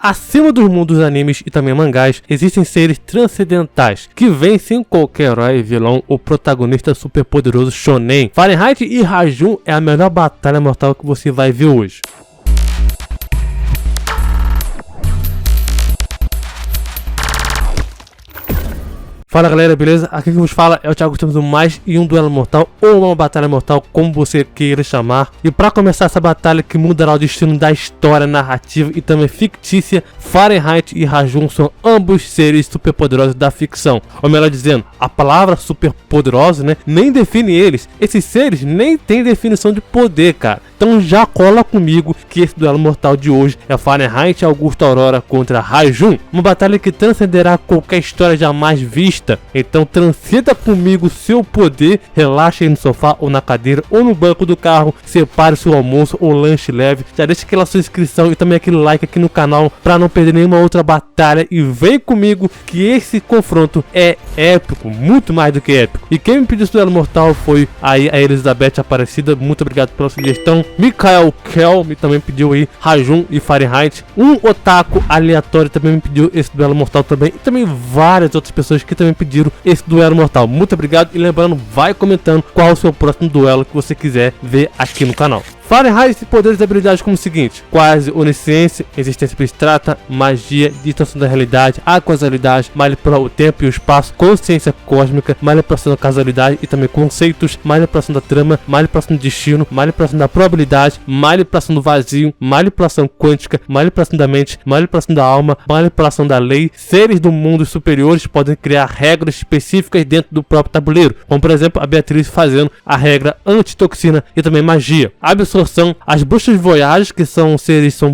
Acima dos mundos dos animes e também mangás, existem seres transcendentais que vencem qualquer herói, vilão ou protagonista superpoderoso shonen. Fahrenheit e Rajun é a melhor batalha mortal que você vai ver hoje. Fala galera, beleza? Aqui que vos fala é o Thiago, estamos mais em um duelo mortal ou uma batalha mortal, como você queira chamar. E para começar essa batalha que mudará o destino da história narrativa e também fictícia, Fahrenheit e Rajun são ambos seres superpoderosos da ficção. Ou melhor dizendo, a palavra superpoderoso, né, nem define eles. Esses seres nem têm definição de poder, cara. Então já cola comigo que esse duelo mortal de hoje é Fahrenheit Augusto Aurora contra Rajun. Uma batalha que transcenderá qualquer história jamais vista. Então transcenda comigo seu poder, relaxe aí no sofá ou na cadeira ou no banco do carro, separe seu almoço ou lanche leve, já deixa aquela sua inscrição e também aquele like aqui no canal para não perder nenhuma outra batalha e vem comigo que esse confronto é épico, muito mais do que épico. E quem me pediu esse duelo mortal foi aí a Elizabeth Aparecida, muito obrigado pela sugestão. Mikael Kel me também pediu aí Rajun e Fahrenheit. Um otaku aleatório também me pediu esse duelo mortal também, e também várias outras pessoas que também pediram esse duelo mortal. Muito obrigado e lembrando, vai comentando qual é o seu próximo duelo que você quiser ver aqui no canal. Fahrenheit tem poderes e habilidades como o seguinte: quase onisciência, existência abstrata, magia, distorção da realidade, causalidade, manipular o tempo e o espaço, consciência cósmica, manipulação da causalidade e também conceitos, manipulação da trama, manipulação do destino, manipulação da probabilidade, manipulação do vazio, manipulação quântica, manipulação da mente, manipulação da alma, manipulação da lei. Seres do mundo superiores podem criar regras específicas dentro do próprio tabuleiro, como por exemplo a Beatriz fazendo a regra antitoxina e também magia. As bruxas voyages, que são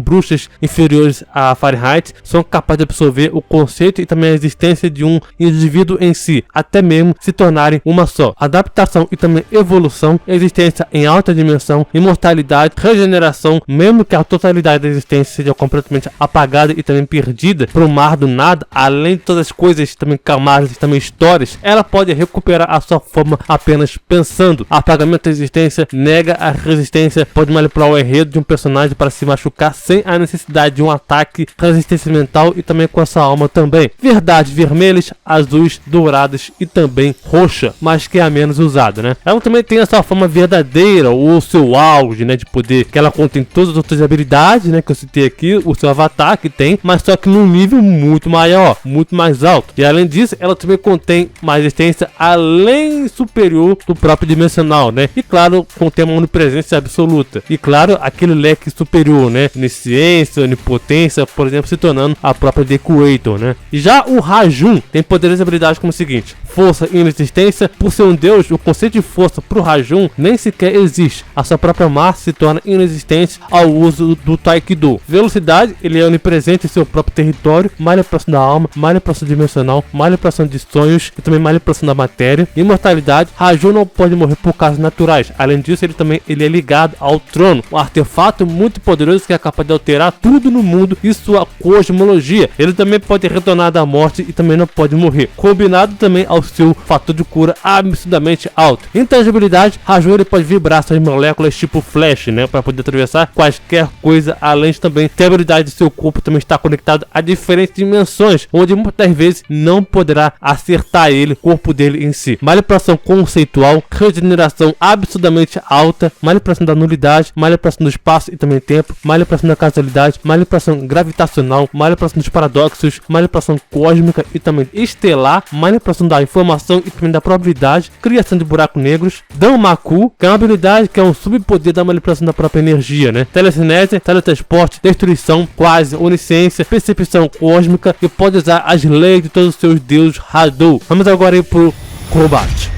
bruxas inferiores a Fahrenheit, são capazes de absorver o conceito e também a existência de um indivíduo em si, até mesmo se tornarem uma só. Adaptação e também evolução, existência em alta dimensão, imortalidade, regeneração, mesmo que a totalidade da existência seja completamente apagada e também perdida para o mar do nada, além de todas as coisas, também camadas e também histórias, ela pode recuperar a sua forma apenas pensando. Apagamento da existência, nega a resistência, pode manipular o enredo de um personagem para se machucar sem a necessidade de um ataque, resistência mental e também com a sua alma também. Verdades vermelhas, azuis, douradas e também roxa, mas que é a menos usada, né? Ela também tem a sua forma verdadeira, ou o seu auge, né, de poder, que ela contém todas as outras habilidades, né, que eu citei aqui, o seu avatar que tem, mas só que num nível muito maior, muito mais alto. E além disso, ela também contém uma existência além superior do próprio dimensional, né? E claro, contém uma onipresença absoluta. E claro, aquele leque superior, né? Onisciência, onipotência, por exemplo, se tornando a própria The Creator, né? E já o Rajun tem poderes e habilidades como o seguinte: força e inexistência. Por ser um deus, o conceito de força pro Rajun nem sequer existe. A sua própria massa se torna inexistente ao uso do Taekwondo. Velocidade, ele é onipresente em seu próprio território. Manipulação da alma, manipulação dimensional, manipulação de sonhos e também manipulação da matéria. Imortalidade, Rajun não pode morrer por causas naturais. Além disso, ele é ligado ao trono, um artefato muito poderoso que é capaz de alterar tudo no mundo e sua cosmologia. Ele também pode retornar da morte e também não pode morrer, combinado também ao seu fator de cura absurdamente alto. Intangibilidade, Rajun ele pode vibrar suas moléculas tipo flash, né, para poder atravessar quaisquer coisa, além de também ter a habilidade de seu corpo também estar conectado a diferentes dimensões, onde muitas vezes não poderá acertar ele, o corpo dele em si. Manipulação conceitual, regeneração absurdamente alta, manipulação da nulidade, manipulação do espaço e também tempo, manipulação da causalidade, manipulação gravitacional, manipulação dos paradoxos, manipulação cósmica e também estelar, manipulação da informação e também da probabilidade, criação de buracos negros, Danmaku, que é uma habilidade que é um subpoder da manipulação da própria energia, né? Telecinese, teletransporte, destruição, quase onisciência, percepção cósmica e pode usar as leis de todos os seus deuses Hadou. Vamos agora ir pro combate.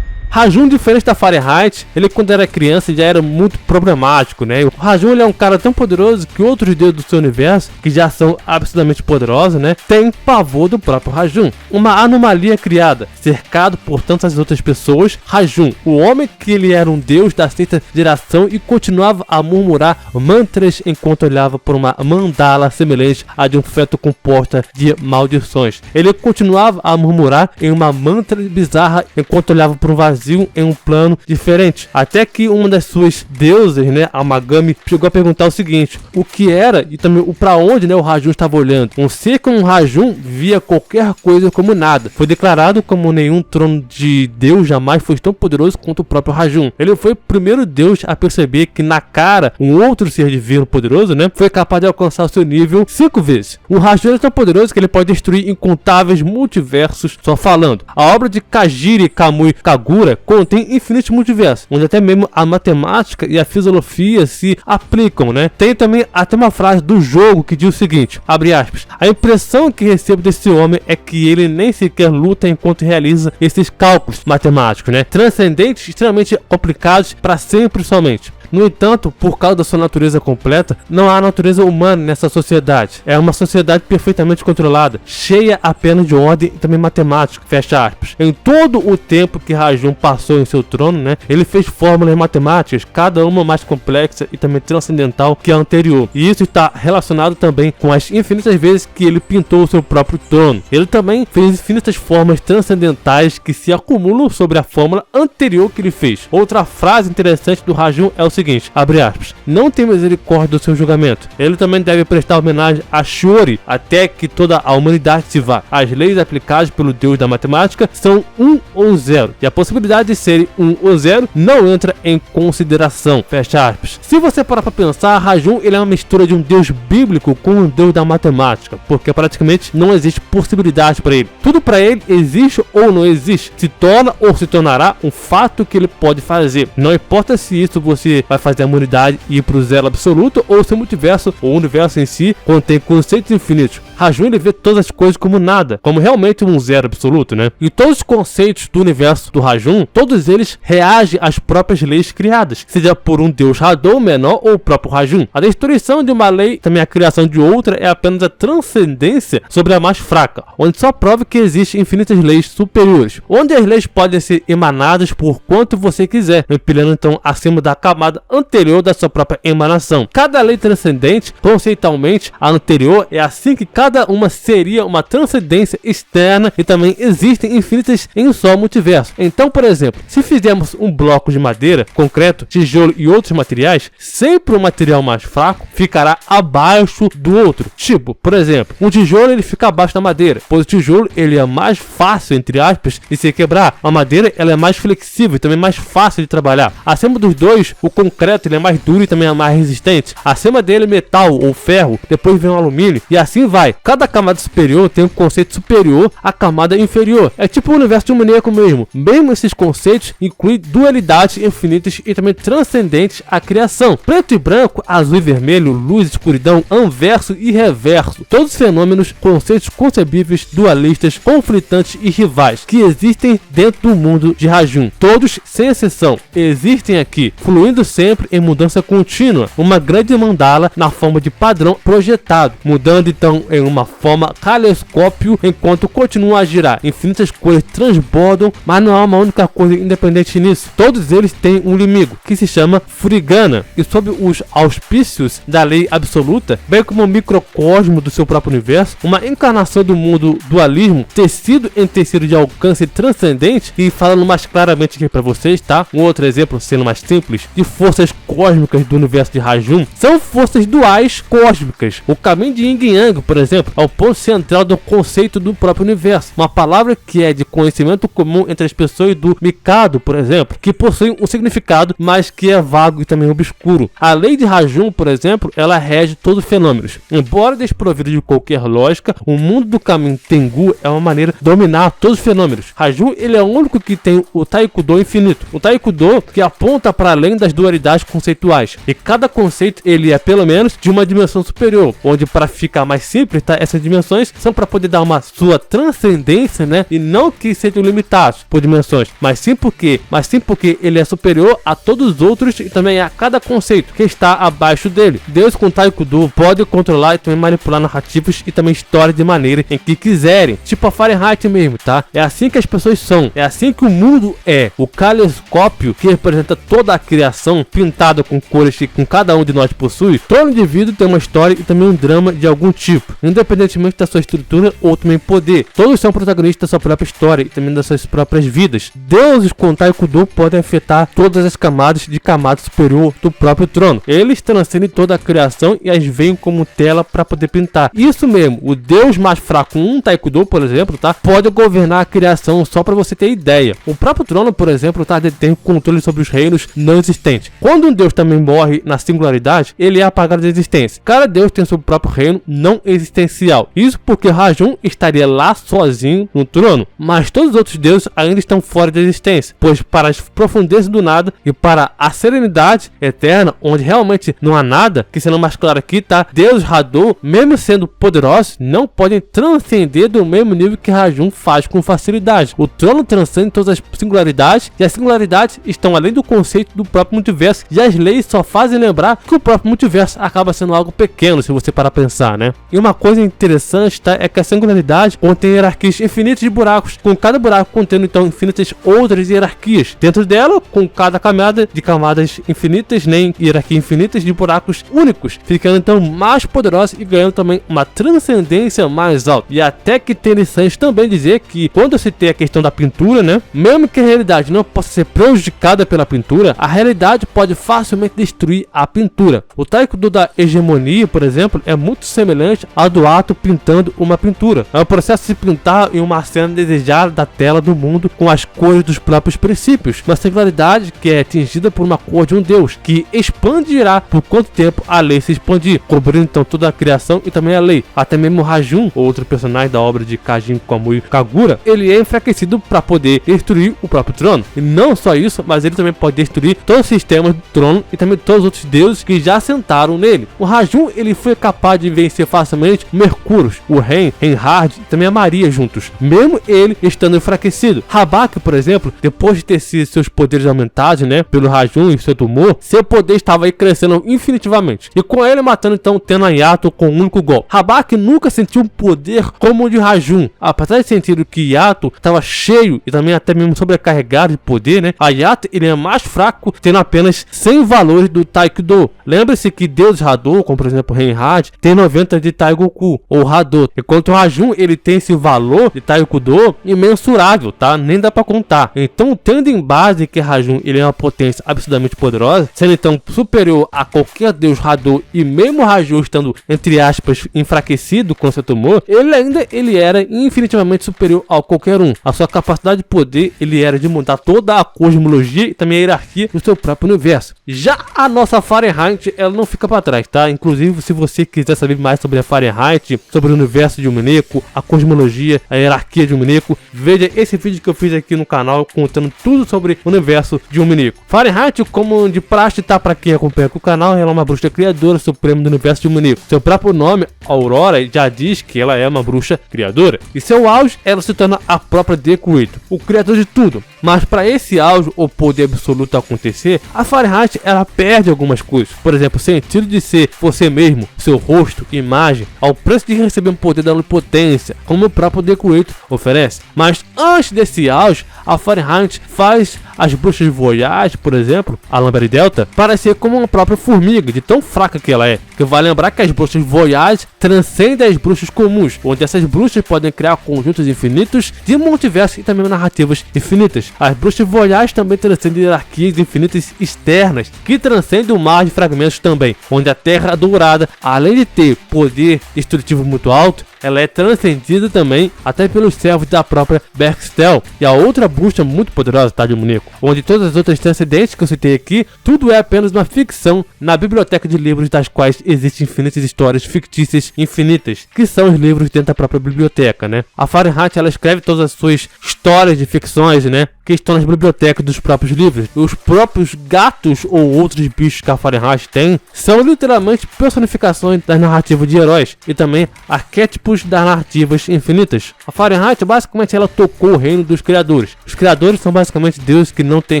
Rajun, diferente da Fahrenheit, ele quando era criança já era muito problemático, né? O Rajun ele é um cara tão poderoso que outros deuses do seu universo, que já são absurdamente poderosos, né, tem pavor do próprio Rajun. Uma anomalia criada, cercado por tantas outras pessoas, Rajun, o homem que ele era um deus da sexta geração e continuava a murmurar mantras enquanto olhava por uma mandala semelhante a de um feto composta de maldições. Ele continuava a murmurar em uma mantra bizarra enquanto olhava por um vazio agiam em um plano diferente. Até que uma das suas deusas, né, a Magami, chegou a perguntar o seguinte: o que era e também o para onde, né, o Rajun estava olhando. Um ser como Rajun via qualquer coisa como nada. Foi declarado como nenhum trono de Deus jamais foi tão poderoso quanto o próprio Rajun. Ele foi o primeiro Deus a perceber que na cara um outro ser divino poderoso, né, foi capaz de alcançar o seu nível 5 vezes. O Rajun é tão poderoso que ele pode destruir incontáveis multiversos só falando. A obra de Kajiri Kamui Kagura contém infinitos multiversos, onde até mesmo a matemática e a filosofia se aplicam, né? Tem também até uma frase do jogo que diz o seguinte, abre aspas: a impressão que recebo desse homem é que ele nem sequer luta enquanto realiza esses cálculos matemáticos, né, transcendentes, extremamente complicados para sempre somente. No entanto, por causa da sua natureza completa, não há natureza humana nessa sociedade. É uma sociedade perfeitamente controlada, cheia apenas de ordem e também matemática, fecha aspas. Em todo o tempo que Rajun passou em seu trono, né, ele fez fórmulas matemáticas, cada uma mais complexa e também transcendental que a anterior. E isso está relacionado também com as infinitas vezes que ele pintou o seu próprio trono. Ele também fez infinitas formas transcendentais que se acumulam sobre a fórmula anterior que ele fez. Outra frase interessante do Rajun é o seguinte, abre aspas: não tem misericórdia do seu julgamento. Ele também deve prestar homenagem a Shiori até que toda a humanidade se vá. As leis aplicadas pelo deus da matemática são 1 ou 0, e a possibilidade de serem 1 ou 0 não entra em consideração, fecha aspas. Se você parar para pensar, Rajun ele é uma mistura de um deus bíblico com um deus da matemática, porque praticamente não existe possibilidade para ele. Tudo para ele existe ou não existe, se torna ou se tornará um fato que ele pode fazer. Não importa se isso você vai fazer a humanidade ir para o zero absoluto ou se o multiverso ou o universo em si contém conceitos infinitos. Rajun ele vê todas as coisas como nada, como realmente um zero absoluto, né? E todos os conceitos do universo do Rajun, todos eles reagem às próprias leis criadas, seja por um deus Hadou menor ou o próprio Rajun. A destruição de uma lei, também a criação de outra, é apenas a transcendência sobre a mais fraca, onde só prova que existem infinitas leis superiores, onde as leis podem ser emanadas por quanto você quiser, empilhando então acima da camada anterior da sua própria emanação. Cada lei transcendente, conceitualmente, a anterior, é assim que cada uma seria uma transcendência externa e também existem infinitas em um só multiverso. Então, por exemplo, se fizermos um bloco de madeira, concreto, tijolo e outros materiais, sempre o material mais fraco ficará abaixo do outro. Tipo, por exemplo, um tijolo ele fica abaixo da madeira, pois o tijolo ele é mais fácil, entre aspas, de se quebrar. A madeira ela é mais flexível e também mais fácil de trabalhar. Acima dos dois, o concreto ele é mais duro e também é mais resistente. Acima dele, metal ou ferro, depois vem o alumínio e assim vai. Cada camada superior tem um conceito superior à camada inferior. É tipo o universo de um maníaco mesmo. Mesmo esses conceitos incluem dualidades infinitas e também transcendentes à criação. Preto e branco, azul e vermelho, luz e escuridão, anverso e reverso. Todos fenômenos, conceitos concebíveis, dualistas, conflitantes e rivais que existem dentro do mundo de Rajun. Todos, sem exceção, existem aqui, fluindo sempre em mudança contínua. Uma grande mandala na forma de padrão projetado, mudando então em uma forma caleidoscópio enquanto continua a girar. Infinitas cores transbordam, mas não há uma única coisa independente nisso. Todos eles têm um inimigo, que se chama Furigana, e sob os auspícios da lei absoluta, bem como um microcosmo do seu próprio universo, uma encarnação do mundo dualismo, tecido em tecido de alcance transcendente, e falando mais claramente aqui para vocês, tá? Um outro exemplo, sendo mais simples, de forças cósmicas do universo de Rajun, são forças duais cósmicas. O caminho de Yin e Yang, por exemplo, é o ponto central do conceito do próprio universo. Uma palavra que é de conhecimento comum entre as pessoas do Mikado, por exemplo, que possui um significado, mas que é vago e também obscuro. A lei de Rajun, por exemplo, ela rege todos os fenômenos. Embora desprovido de qualquer lógica, o mundo do caminho Tengu é uma maneira de dominar todos os fenômenos. Rajun, ele é o único que tem o Taekwondo infinito. O Taekwondo que aponta para além das dualidades conceituais. E cada conceito, ele é pelo menos de uma dimensão superior, onde para ficar mais simples, tá? Essas dimensões são para poder dar uma sua transcendência, né? E não que sejam limitados por dimensões, mas sim porque ele é superior a todos os outros e também a cada conceito que está abaixo dele. Deus com Taekwondo pode controlar e também manipular narrativas e também histórias de maneira em que quiserem, tipo a Fahrenheit mesmo, tá? É assim que as pessoas são, é assim que o mundo é. O caleidoscópio que representa toda a criação pintada com cores que com cada um de nós possui. Todo indivíduo tem uma história e também um drama de algum tipo. independentemente da sua estrutura ou também poder. Todos são protagonistas da sua própria história e também das suas próprias vidas. Deuses com Taekwondo podem afetar todas as camadas de camada superior do próprio trono. Eles transcendem toda a criação e as veem como tela para poder pintar. Isso mesmo, o deus mais fraco, um Taekwondo, por exemplo, tá, pode governar a criação, só para você ter ideia. O próprio trono, por exemplo, tá, detém o controle sobre os reinos não existentes. Quando um deus também morre na singularidade, ele é apagado da existência. Cada deus tem seu próprio reino não existencial. Isso porque Rajum estaria lá sozinho no trono, mas todos os outros deuses ainda estão fora da existência, pois para as profundezas do nada e para a serenidade eterna, onde realmente não há nada, que sendo mais claro aqui, tá? Deus Hadou, mesmo sendo poderosos, não podem transcender do mesmo nível que Rajum faz com facilidade. O trono transcende todas as singularidades e as singularidades estão além do conceito do próprio multiverso, e as leis só fazem lembrar que o próprio multiverso acaba sendo algo pequeno, se você parar a pensar, né? E uma coisa interessante, tá, é que a singularidade contém hierarquias infinitas de buracos, com cada buraco contendo então infinitas outras hierarquias. Dentro dela, com cada camada de camadas infinitas, nem hierarquias infinitas de buracos únicos, ficando então mais poderosa e ganhando também uma transcendência mais alta. E até que interessante também dizer que quando se tem a questão da pintura, né, mesmo que a realidade não possa ser prejudicada pela pintura, a realidade pode facilmente destruir a pintura. O Taekwondo da hegemonia, por exemplo, é muito semelhante ao do ato pintando uma pintura. É o processo de pintar em uma cena desejada da tela do mundo com as cores dos próprios princípios, uma singularidade que é atingida por uma cor de um deus, que expandirá por quanto tempo a lei se expandir, cobrindo então toda a criação e também a lei. Até mesmo Rajum, outro personagem da obra de Kajin Kamui Kagura, ele é enfraquecido para poder destruir o próprio trono. E não só isso, mas ele também pode destruir todos os sistemas do trono e também todos os outros deuses que já sentaram nele. O Rajum, ele foi capaz de vencer facilmente o Mercúrios, o Reinhard e também a Maria juntos, mesmo ele estando enfraquecido. Rabak, por exemplo, depois de ter sido seus poderes aumentados, né, pelo Rajum e seu tumor, seu poder estava aí crescendo infinitivamente. E com ele matando então Tenayato com um único golpe. Rabak nunca sentiu um poder como o de Rajum. Apesar de sentir que Yato estava cheio e também até mesmo sobrecarregado de poder, né, a Yato ele é mais fraco, tendo apenas 100 valores do Taekwondo. Lembre-se que deuses Hadou, como por exemplo Reinhard, tem 90 de Taigoku ou Hadou, enquanto o Rajum ele tem esse valor de Taekwondo imensurável, tá? Nem dá pra contar. Então, tendo em base que Rajum ele é uma potência absurdamente poderosa, sendo então superior a qualquer deus Hadou, e mesmo Rajum estando entre aspas enfraquecido com seu tumor, ele era infinitivamente superior a qualquer um. A sua capacidade de poder ele era de montar toda a cosmologia e também a hierarquia do seu próprio universo. Já a nossa Fahrenheit, ela não fica para trás, tá? Inclusive, se você quiser saber mais sobre a Fahrenheit, sobre o universo de Umineko, a cosmologia, a hierarquia de Umineko, veja esse vídeo que eu fiz aqui no canal contando tudo sobre o universo de Umineko. Fahrenheit, como de praxe, tá, para quem acompanha o canal, ela é uma bruxa criadora suprema do universo de Umineko. Seu próprio nome, Aurora, já diz que ela é uma bruxa criadora. E seu auge, ela se torna a própria Deku-Eito, o criador de tudo. Mas para esse auge ou poder absoluto acontecer, a Fahrenheit ela perde algumas coisas. Por exemplo, o sentido de ser você mesmo, seu rosto, imagem, ao preço de receber um poder da onipotência, como o próprio Deku-Eito oferece. Mas antes desse auge, a Fahrenheit faz as bruxas Voyage, por exemplo, a Lambert Delta, parecer como uma própria formiga, de tão fraca que ela é. Que vai lembrar que as bruxas Voyage transcendem as bruxas comuns, onde essas bruxas podem criar conjuntos infinitos de multiverso e também narrativas infinitas. As bruxas Voyage também transcendem hierarquias infinitas externas, que transcendem o mar de fragmentos também, onde a Terra Dourada, além de ter poder destrutivo muito alto, ela é transcendida também até pelos servos da própria Berkstel, e a outra bruxa muito poderosa, tá, de Umineko, onde todas as outras transcendentes que eu citei aqui, tudo é apenas uma ficção na biblioteca de livros das quais existem infinitas histórias fictícias infinitas, que são os livros dentro da própria biblioteca, né? A Fahrenheit, ela escreve todas as suas histórias de ficções, né, que estão nas bibliotecas dos próprios livros. Os próprios gatos ou outros bichos que a Fahrenheit tem são literalmente personificações das narrativas de heróis e também arquétipos das narrativas infinitas. A Fahrenheit basicamente ela tocou o reino dos criadores. Os criadores são basicamente deuses que não têm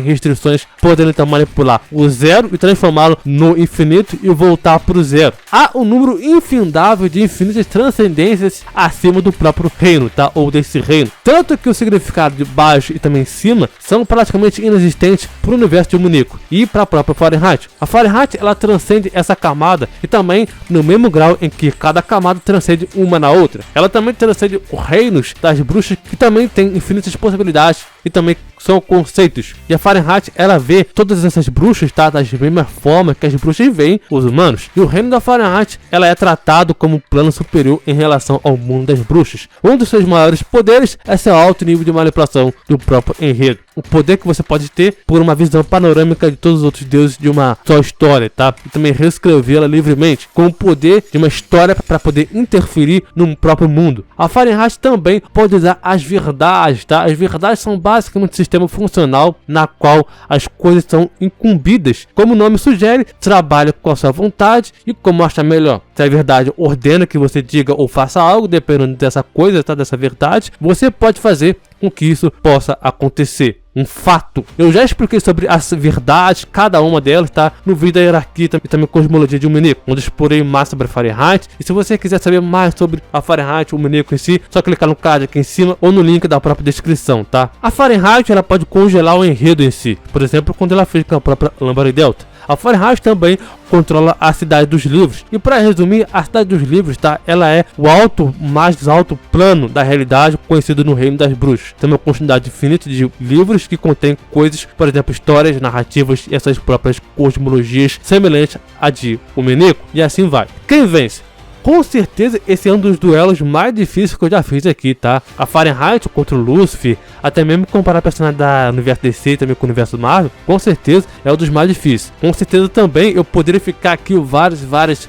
restrições, podendo então manipular o zero e transformá-lo no infinito e voltar para o zero. Há um número infindável de infinitas transcendências acima do próprio reino, tá? Ou desse reino. Tanto que o significado de baixo e também cima cima são praticamente inexistentes para o universo de Munico e para a própria Fahrenheit. A Fahrenheit ela transcende essa camada e também no mesmo grau em que cada camada transcende uma na outra. Ela também transcende os reinos das bruxas, que também tem infinitas possibilidades e também são conceitos. E a Fahrenheit ela vê todas essas bruxas, tá, das mesmas formas que as bruxas veem os humanos. E o reino da Fahrenheit ela é tratado como um plano superior em relação ao mundo das bruxas. Um dos seus maiores poderes é seu alto nível de manipulação do próprio enredo. O poder que você pode ter por uma visão panorâmica de todos os outros deuses de uma só história, tá? E também reescrevê-la livremente, com o poder de uma história para poder interferir no próprio mundo. A Fahrenheit também pode usar as verdades, tá? As verdades são basicamente um sistema funcional na qual as coisas são incumbidas. Como o nome sugere, trabalha com a sua vontade e como acha melhor. Se a verdade ordena que você diga ou faça algo, dependendo dessa coisa, tá? Dessa verdade, você pode fazer com que isso possa acontecer. Um fato. Eu já expliquei sobre as verdades, cada uma delas, tá? No vídeo da hierarquia e também cosmologia de Munico, onde explorei mais sobre a Fahrenheit. E se você quiser saber mais sobre a Fahrenheit, o Munico em si, só clicar no card aqui em cima ou no link da própria descrição, tá? A Fahrenheit ela pode congelar o enredo em si, por exemplo, quando ela fez com a própria Lambari Delta. A Fahrenheit também controla a Cidade dos Livros. E para resumir, a Cidade dos Livros, tá? Ela é o mais alto plano da realidade conhecido no Reino das Bruxas. Tem uma quantidade infinita de livros que contém coisas, por exemplo, histórias, narrativas e essas próprias cosmologias semelhantes à de Munico. E assim vai. Quem vence? Com certeza esse é um dos duelos mais difíceis que eu já fiz aqui, tá? A Fahrenheit contra o Lucifer, até mesmo comparar personagem da universo DC e também com o universo Marvel, com certeza é um dos mais difíceis. Com certeza também eu poderia ficar aqui várias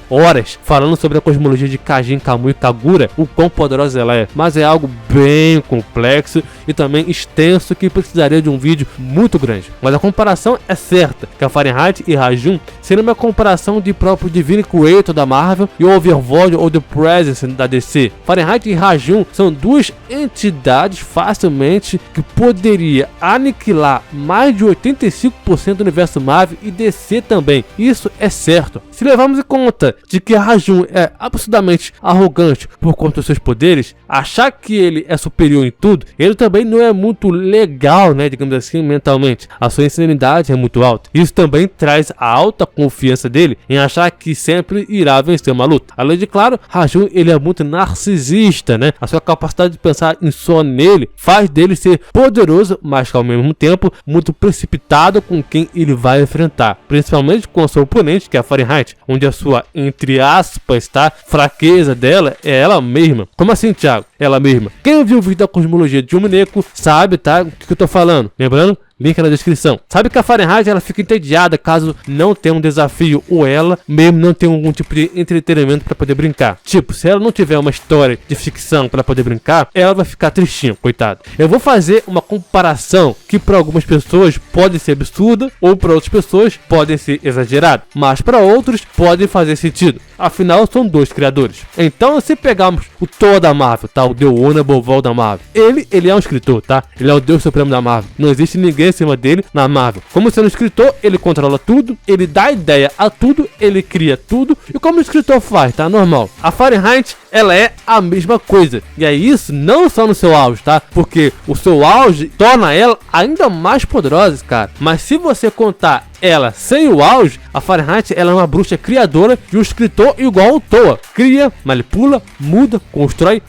horas falando sobre a cosmologia de Kajin, Kamui e Kagura, o quão poderosa ela é. Mas é algo bem complexo e também extenso que precisaria de um vídeo muito grande. Mas a comparação é certa, que a Fahrenheit e Rajum seria uma comparação de próprio Divine Creator da Marvel e o Overlord ou The Presence da DC. Fahrenheit e Rajum são duas entidades facilmente que poderia aniquilar mais de 85% do universo Marvel e DC também. Isso é certo. Se levarmos em conta de que Rajum é absurdamente arrogante por conta dos seus poderes, achar que ele é superior em tudo, ele também não é muito legal, né, digamos assim, mentalmente. A sua insanidade é muito alta. Isso também traz a alta confiança dele em achar que sempre irá vencer uma luta. Além de claro, Rajum ele é muito narcisista, né? A sua capacidade de pensar só nele faz dele ser poderoso, mas que ao mesmo tempo muito precipitado com quem ele vai enfrentar, principalmente com o seu oponente, que é a Fahrenheit, onde a sua, entre aspas, tá, fraqueza dela é ela mesma. Como assim, Thiago? Ela mesma. Quem viu o vídeo da cosmologia de Munico sabe, tá, o que eu tô falando. Lembrando? Link na descrição. Sabe que a Fahrenheit ela fica entediada caso não tenha um desafio ou ela mesmo não tenha algum tipo de entretenimento para poder brincar. Tipo, se ela não tiver uma história de ficção para poder brincar, ela vai ficar tristinha, coitada. Eu vou fazer uma comparação que para algumas pessoas pode ser absurda ou para outras pessoas pode ser exagerada, mas para outros pode fazer sentido. Afinal, são dois criadores. Então, se pegarmos o Thor da Marvel, tá? O The Honorable da Marvel. Ele é um escritor, tá? Ele é o Deus Supremo da Marvel. Não existe ninguém acima dele na Marvel. Como sendo um escritor, ele controla tudo, ele dá ideia a tudo, ele cria tudo. E como o escritor faz, tá? Normal. A Fahrenheit, ela é a mesma coisa. E é isso não só no seu auge, tá? Porque o seu auge torna ela ainda mais poderosa, cara. Mas se você contar ela sem o auge, a Fahrenheit ela é uma bruxa criadora e um escritor igual ao Thor. Cria, manipula, muda, constrói,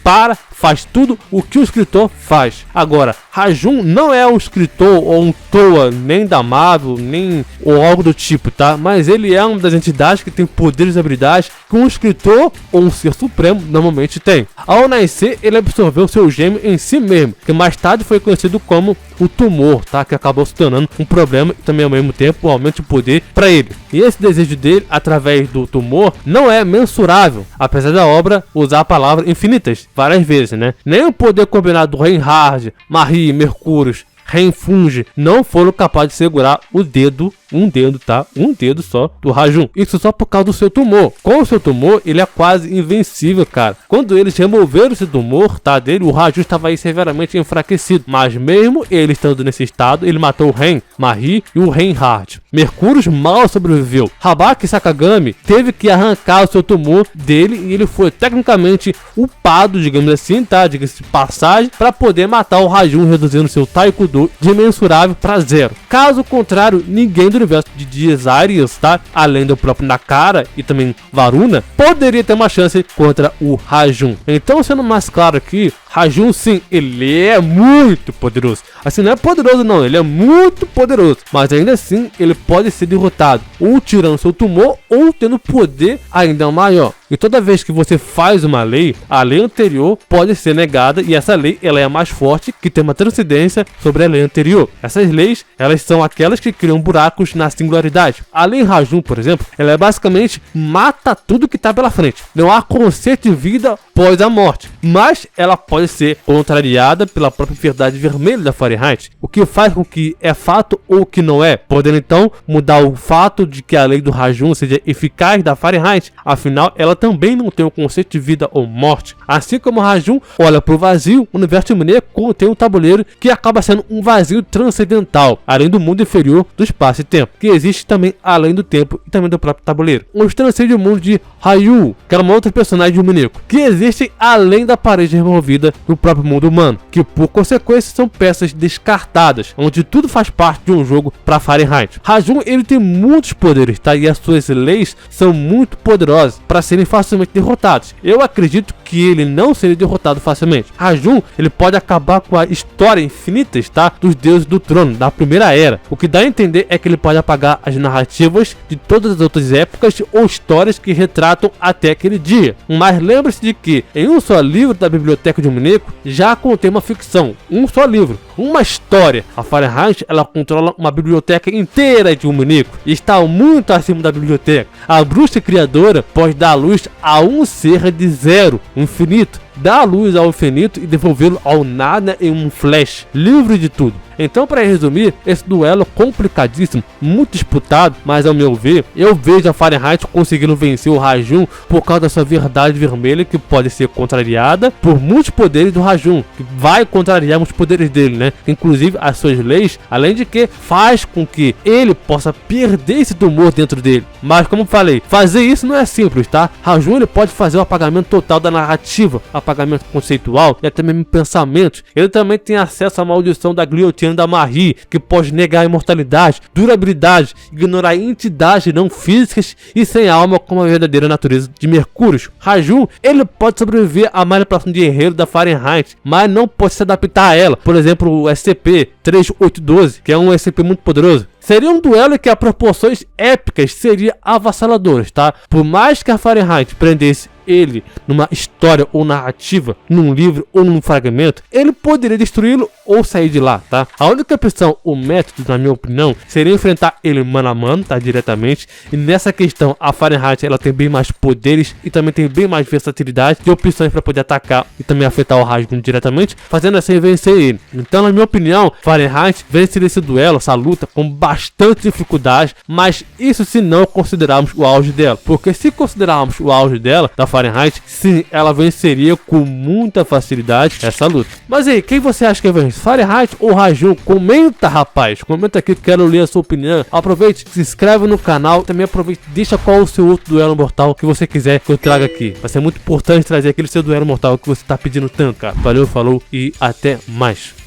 faz tudo o que o escritor faz. Agora, Rajum não é um escritor ou um Thor, nem da Marvel, nem ou algo do tipo, tá? Mas ele é uma das entidades que tem poderes e habilidades que um escritor ou um ser supremo normalmente tem. Ao nascer, ele absorveu seu gêmeo em si mesmo, que mais tarde foi conhecido como o tumor, tá? Que acabou se tornando um problema e também ao mesmo tempo aumenta de poder para ele. E esse desejo dele, através do tumor, não é mensurável, apesar da obra usar a palavra infinitas várias vezes, né? Nem o poder combinado do Reinhard, Marie, Mercúrio, Renfunge não foram capazes de segurar o dedo um dedo, tá? Um dedo só do Rajun. Isso só por causa do seu tumor. Com o seu tumor, ele é quase invencível, cara. Quando eles removeram esse tumor, tá, dele, o Rajun estava aí severamente enfraquecido. Mas mesmo ele estando nesse estado, ele matou o Ren, Mahri e o Reinhardt. Mercúrios mal sobreviveu. Habaki Sakagami teve que arrancar o seu tumor dele e ele foi tecnicamente upado, digamos assim, tá? Diga-se de passagem, para poder matar o Rajun, reduzindo seu Taekwondo de imensurável para 0. Caso contrário, ninguém do universo de Desires, tá? Além do próprio Nakara e também Varuna, poderia ter uma chance contra o Rajun. Então, sendo mais claro aqui, Rajun, sim, ele é muito poderoso. Assim, não é poderoso não, ele é muito poderoso. Mas ainda assim, ele pode ser derrotado, ou tirando seu tumor, ou tendo poder ainda maior. E toda vez que você faz uma lei, a lei anterior pode ser negada. E essa lei, ela é mais forte, que tem uma transcendência sobre a lei anterior. Essas leis, elas são aquelas que criam buracos na singularidade. A lei Rajun, por exemplo, ela é basicamente mata tudo que está pela frente. Não há conceito de vida após a morte. Mas ela pode ser contrariada pela própria verdade vermelha da Fahrenheit, o que faz com que é fato ou que não é, podendo então mudar o fato de que a lei do Rajun seja eficaz da Fahrenheit. Afinal, ela também não tem o conceito de vida ou morte. Assim como o Rajun olha para o vazio, o universo Mine contém um tabuleiro que acaba sendo um vazio transcendental, além do mundo inferior do espaço e tempo, que existe também além do tempo e também do próprio tabuleiro. Onde transcende o mundo de Ryu, que era uma outra personagem de Mineko, que existem além da parede removida do próprio mundo humano, que por consequência são peças descartadas, onde tudo faz parte de um jogo para Fahrenheit. Rajun, ele tem muitos poderes, tá? E as suas leis são muito poderosas para serem facilmente derrotados. Eu acredito que ele não seria derrotado facilmente. Rajun, ele pode acabar com a história infinita, tá? Dos deuses do trono, da primeira era. O que dá a entender é que ele pode apagar as narrativas de todas as outras épocas ou histórias que retratam até aquele dia. Mas lembre-se de que em um só livro da biblioteca de Mineko já contém uma ficção, um só livro, uma história. A Fahrenheit, ela controla uma biblioteca inteira de Mineko e está muito acima da biblioteca. A bruxa criadora pode dar luz a um ser de 0, o infinito, dar luz ao infinito e devolvê-lo ao nada em um flash, livre de tudo. Então, para resumir, esse duelo complicadíssimo, muito disputado, mas ao meu ver, eu vejo a Fahrenheit conseguindo vencer o Rajun por causa da sua verdade vermelha, que pode ser contrariada por muitos poderes do Rajun, que vai contrariar muitos poderes dele, né? Inclusive as suas leis, além de que faz com que ele possa perder esse tumor dentro dele. Mas como falei, fazer isso não é simples, tá? Rajun, ele pode fazer o apagamento total da narrativa, apagamento conceitual e até mesmo pensamentos. Ele também tem acesso à maldição da guilhotina da Mahri, que pode negar a imortalidade, durabilidade, ignorar entidades não físicas e sem alma como a verdadeira natureza de Mercúrio. Rajun, ele pode sobreviver à manipulação de herreiro da Fahrenheit, mas não pode se adaptar a ela. Por exemplo, o SCP-3812, que é um SCP muito poderoso. Seria um duelo em que as proporções épicas seriam avassaladoras, tá? Por mais que a Fahrenheit prendesse ele numa história ou narrativa, num livro ou num fragmento, ele poderia destruí-lo ou sair de lá, tá? A única opção, o método, na minha opinião, seria enfrentar ele mano a mano, tá? Diretamente. E nessa questão, a Fahrenheit, ela tem bem mais poderes e também tem bem mais versatilidade de opções para poder atacar e também afetar o Rajun diretamente, fazendo assim vencer ele. Então, na minha opinião, Fahrenheit venceria esse duelo, essa luta, com bastante dificuldade, mas isso se não considerarmos o auge dela, porque se considerarmos o auge dela, da Fahrenheit, sim, ela venceria com muita facilidade essa luta. Mas aí, quem você acha que vence? Fahrenheit ou Rajun? Comenta, rapaz, comenta aqui, quero ler a sua opinião. Aproveite, se inscreve no canal, também aproveite, deixa qual o seu outro duelo mortal que você quiser que eu traga aqui. Vai ser muito importante trazer aquele seu duelo mortal que você tá pedindo tanto, cara. Valeu, falou e até mais.